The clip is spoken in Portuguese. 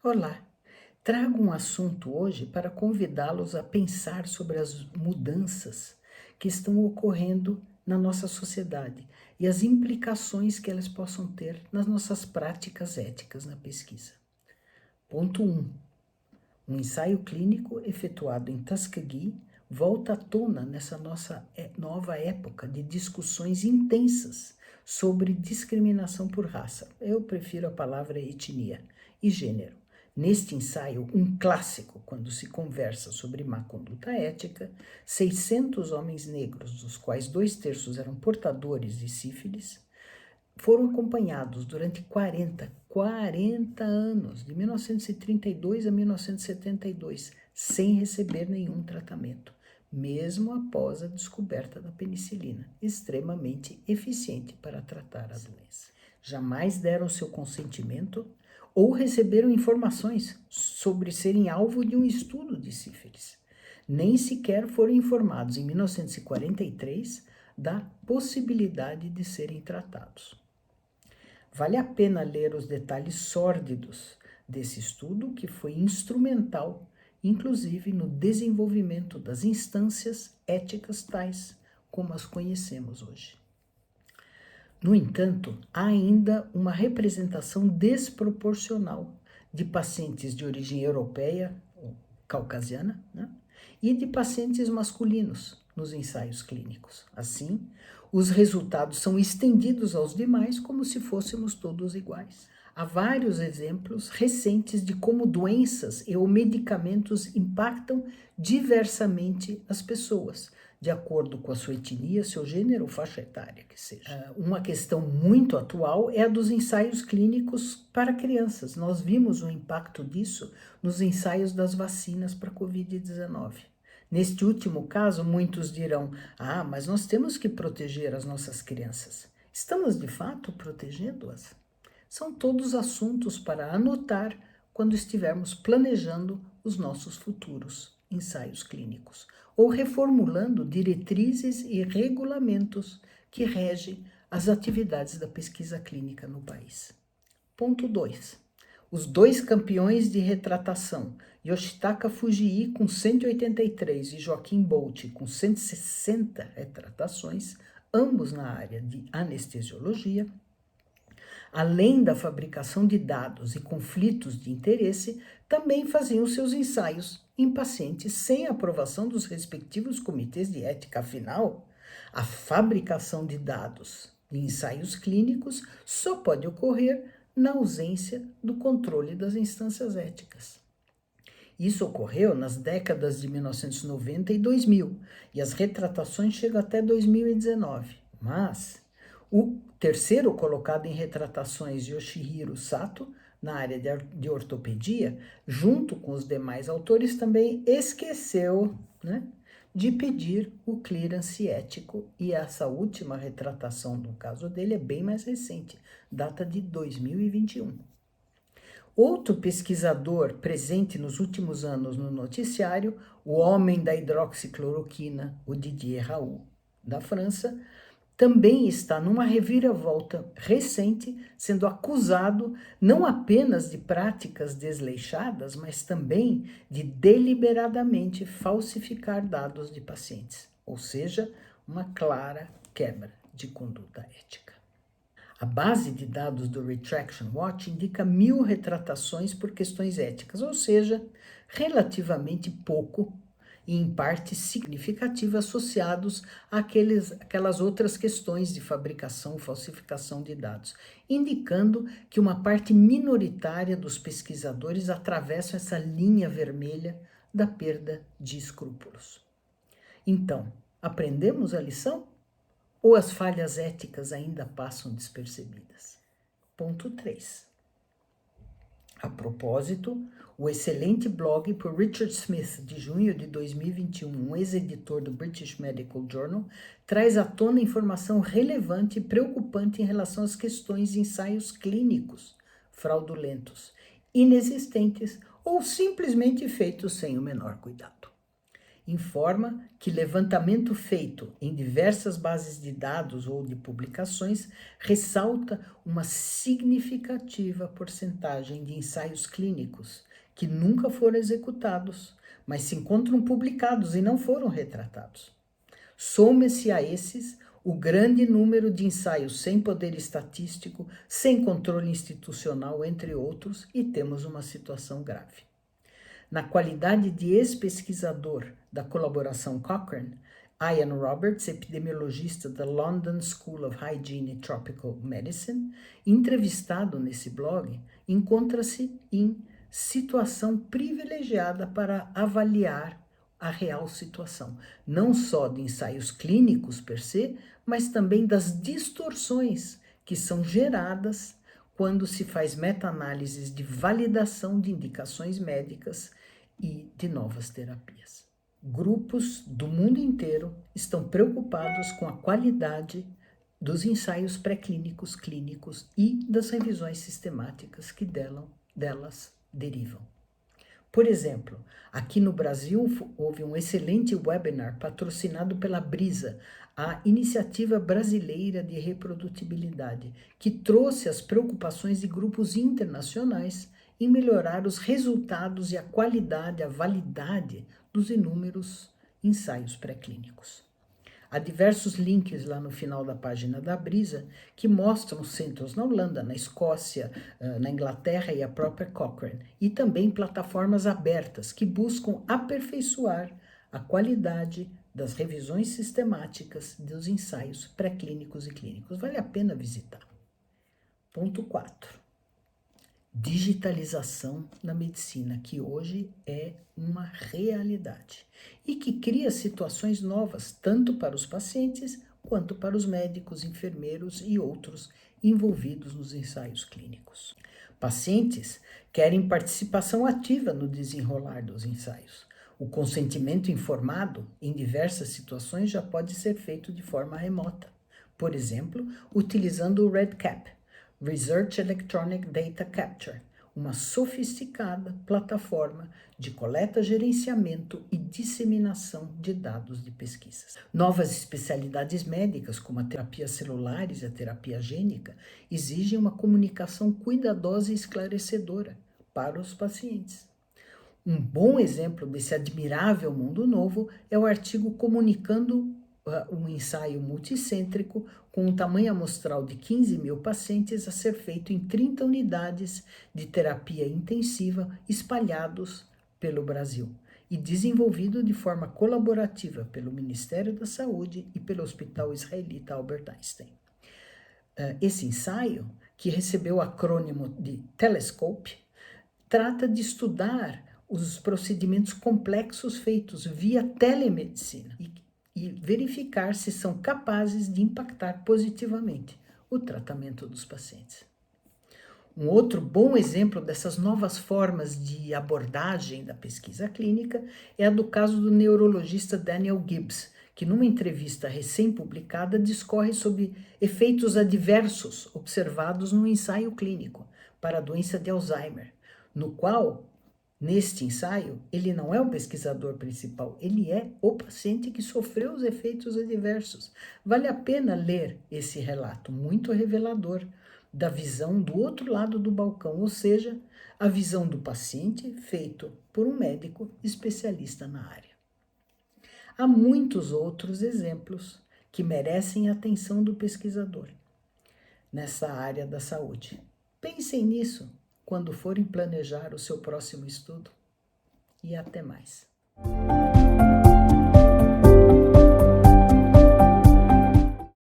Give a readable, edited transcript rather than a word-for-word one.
Olá, trago um assunto hoje para convidá-los a pensar sobre as mudanças que estão ocorrendo na nossa sociedade e as implicações que elas possam ter nas nossas práticas éticas na pesquisa. Ponto 1. Um ensaio clínico efetuado em Tuskegee volta à tona nessa nossa nova época de discussões intensas sobre discriminação por raça. Eu prefiro a palavra etnia e gênero. Neste ensaio, um clássico quando se conversa sobre má conduta ética, 600 homens negros, dos quais 2/3 eram portadores de sífilis, foram acompanhados durante 40 anos, de 1932 a 1972, sem receber nenhum tratamento, mesmo após a descoberta da penicilina, extremamente eficiente para tratar a doença. Jamais deram seu consentimento ou receberam informações sobre serem alvo de um estudo de sífilis. Nem sequer foram informados, em 1943, da possibilidade de serem tratados. Vale a pena ler os detalhes sórdidos desse estudo, que foi instrumental, inclusive no desenvolvimento das instâncias éticas tais como as conhecemos hoje. No entanto, há ainda uma representação desproporcional de pacientes de origem europeia ou caucasiana, né, e de pacientes masculinos nos ensaios clínicos. Assim, os resultados são estendidos aos demais como se fôssemos todos iguais. Há vários exemplos recentes de como doenças ou medicamentos impactam diversamente as pessoas, de acordo com a sua etnia, seu gênero ou faixa etária que seja. Uma questão muito atual é a dos ensaios clínicos para crianças. Nós vimos o impacto disso nos ensaios das vacinas para a Covid-19. Neste último caso, muitos dirão: mas nós temos que proteger as nossas crianças. Estamos de fato protegendo-as? São todos assuntos para anotar quando estivermos planejando os nossos futuros ensaios clínicos ou reformulando diretrizes e regulamentos que regem as atividades da pesquisa clínica no país. Ponto 2. Os 2 campeões de retratação, Yoshitaka Fujii com 183 e Joaquim Bolt com 160 retratações, ambos na área de anestesiologia, além da fabricação de dados e conflitos de interesse, também faziam seus ensaios em pacientes sem aprovação dos respectivos comitês de ética. Afinal, a fabricação de dados em ensaios clínicos só pode ocorrer na ausência do controle das instâncias éticas. Isso ocorreu nas décadas de 1990 e 2000, e as retratações chegam até 2019, mas o terceiro colocado em retratações, Yoshihiro Sato, na área de ortopedia, junto com os demais autores, também esqueceu, de pedir o clearance ético, e essa última retratação do caso dele é bem mais recente, data de 2021. Outro pesquisador presente nos últimos anos no noticiário, o homem da hidroxicloroquina, o Didier Raoult, da França, também está numa reviravolta recente, sendo acusado não apenas de práticas desleixadas, mas também de deliberadamente falsificar dados de pacientes, ou seja, uma clara quebra de conduta ética. A base de dados do Retraction Watch indica 1.000 retratações por questões éticas, ou seja, relativamente pouco e em parte significativa associados àquelas outras questões de fabricação e falsificação de dados, indicando que uma parte minoritária dos pesquisadores atravessam essa linha vermelha da perda de escrúpulos. Então, aprendemos a lição? Ou as falhas éticas ainda passam despercebidas? Ponto 3. A propósito, o excelente blog por Richard Smith, de junho de 2021, um ex-editor do British Medical Journal, traz à tona informação relevante e preocupante em relação às questões de ensaios clínicos fraudulentos, inexistentes ou simplesmente feitos sem o menor cuidado. informa que levantamento feito em diversas bases de dados ou de publicações ressalta uma significativa porcentagem de ensaios clínicos que nunca foram executados, mas se encontram publicados e não foram retratados. Soma-se a esses o grande número de ensaios sem poder estatístico, sem controle institucional, entre outros, e temos uma situação grave. Na qualidade de ex-pesquisador da colaboração Cochrane, Ian Roberts, epidemiologista da London School of Hygiene and Tropical Medicine, entrevistado nesse blog, encontra-se em situação privilegiada para avaliar a real situação, não só de ensaios clínicos per se, mas também das distorções que são geradas quando se faz meta-análises de validação de indicações médicas e de novas terapias. Grupos do mundo inteiro estão preocupados com a qualidade dos ensaios pré-clínicos, clínicos e das revisões sistemáticas que delas derivam. Por exemplo, aqui no Brasil houve um excelente webinar patrocinado pela Brisa, a Iniciativa Brasileira de Reprodutibilidade, que trouxe as preocupações de grupos internacionais em melhorar os resultados e a qualidade, a validade dos inúmeros ensaios pré-clínicos. Há diversos links lá no final da página da Brisa que mostram centros na Holanda, na Escócia, na Inglaterra e a própria Cochrane, e também plataformas abertas que buscam aperfeiçoar a qualidade das revisões sistemáticas dos ensaios pré-clínicos e clínicos. Vale a pena visitar. Ponto 4. Digitalização na medicina, que hoje é uma realidade e que cria situações novas, tanto para os pacientes quanto para os médicos, enfermeiros e outros envolvidos nos ensaios clínicos. Pacientes querem participação ativa no desenrolar dos ensaios. O consentimento informado, em diversas situações, já pode ser feito de forma remota. Por exemplo, utilizando o REDCap, Research Electronic Data Capture, uma sofisticada plataforma de coleta, gerenciamento e disseminação de dados de pesquisas. Novas especialidades médicas, como a terapia celulares e a terapia gênica, exigem uma comunicação cuidadosa e esclarecedora para os pacientes. Um bom exemplo desse admirável mundo novo é o artigo comunicando um ensaio multicêntrico com um tamanho amostral de 15 mil pacientes a ser feito em 30 unidades de terapia intensiva espalhados pelo Brasil e desenvolvido de forma colaborativa pelo Ministério da Saúde e pelo Hospital Israelita Albert Einstein. Esse ensaio, que recebeu o acrônimo de Telescope, trata de estudar os procedimentos complexos feitos via telemedicina e verificar se são capazes de impactar positivamente o tratamento dos pacientes. Um outro bom exemplo dessas novas formas de abordagem da pesquisa clínica é a do caso do neurologista Daniel Gibbs, que numa entrevista recém-publicada discorre sobre efeitos adversos observados no ensaio clínico para a doença de Alzheimer, no qual, neste ensaio, ele não é o pesquisador principal, ele é o paciente que sofreu os efeitos adversos. Vale a pena ler esse relato, muito revelador, da visão do outro lado do balcão, ou seja, a visão do paciente feito por um médico especialista na área. Há muitos outros exemplos que merecem a atenção do pesquisador nessa área da saúde. Pensem nisso quando forem planejar o seu próximo estudo. E até mais.